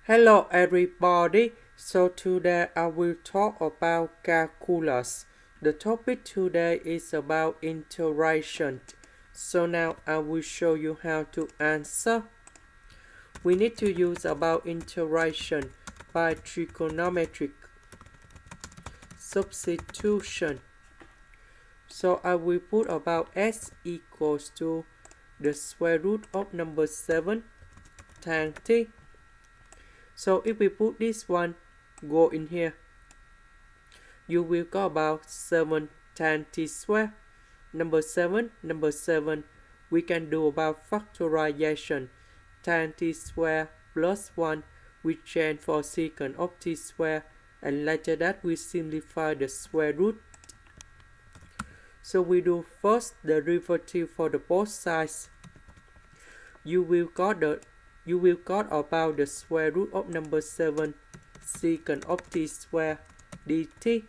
Hello everybody, so today I will talk about calculus. The topic today is about integration. So now I will show you how to answer. We need to use about integration by trigonometric substitution. So I will put about s equals to the square root of number 7 times t. So if we put this one go in here, you will go about 7 times t squared. Number 7, we can do about factorization. Tan t squared plus 1, we change for secant of t squared, and later that we simplify the square root. So we do first the derivative for the both sides. You will got about the square root of number 7 secant of t squared dt.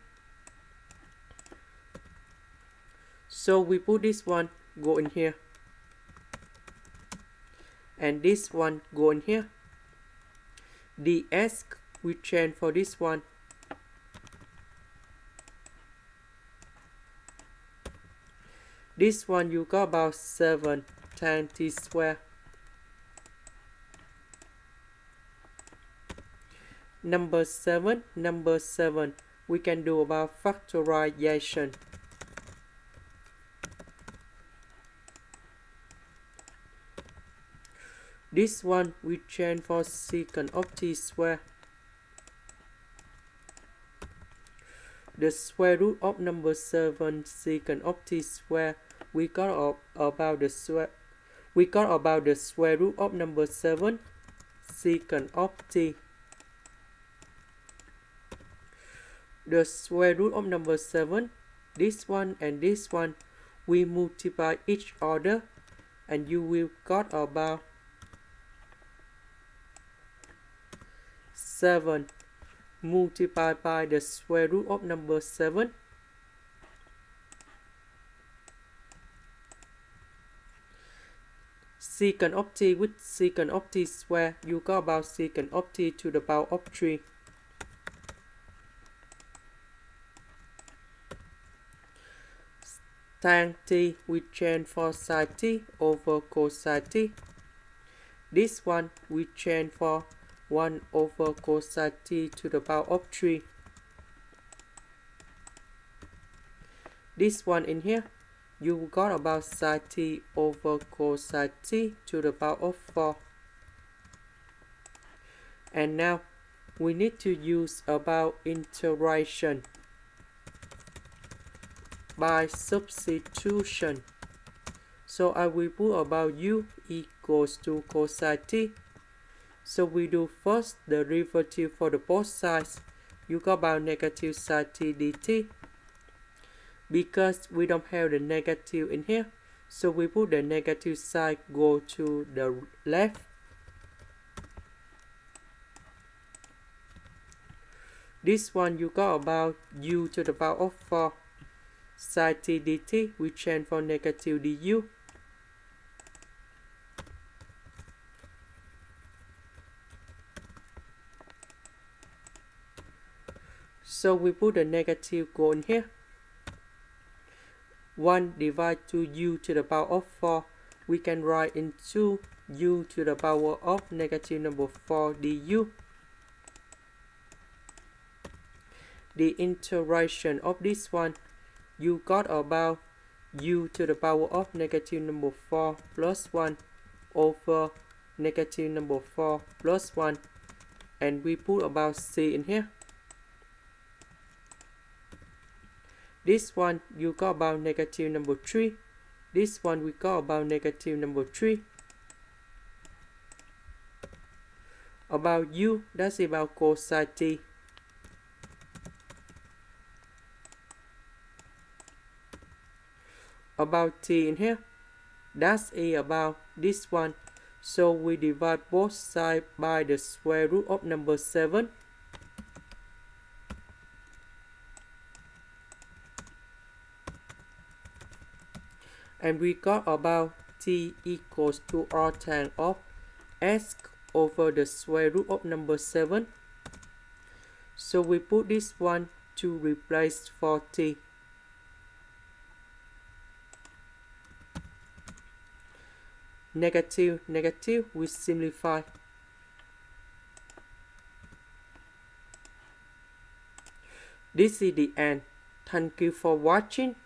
So we put this one go in here, and this one go in here. ds we change for this one. This one you got about 7 times t squared. Number 7, we can do about factorization. This one we change for secant of t squared. The square root of number 7 secant of t squared, we got about the square root of number 7 secant of t. The square root of number 7, this one and this one, we multiply each other, and you will got about 7 multiplied by the square root of number 7. Secant of t with secant of t squared, you got about secant of t to the power of 3. Tan t we change for sine t over cosine t. This one we change for 1 over cosine t to the power of 3. This one in here, you got about sine t over cosine t to the power of 4. And now we need to use about integration by substitution. So I will put about u equals to cosine t. So we do first the derivative for the both sides. You got about negative sine t dt. Because we don't have the negative in here, so we put the negative side go to the left. This one you got about u to the power of 4. Sine t dt, we change for negative du. So we put the negative go in here. 1 divided to u to the power of 4, we can write into u to the power of negative number 4 du. The integration of this one, you got about u to the power of negative number 4 plus 1 over negative number 4 plus 1, and we put about c in here. This one you got about negative number 3. This one we got about negative number 3. About u, that's about cosine t. About t in here, that's about this one. So we divide both sides by the square root of number 7. And we got about t equals to arctan of s over the square root of number 7. So we put this one to replace for t. Negative, negative, we simplify. This is the end. Thank you for watching.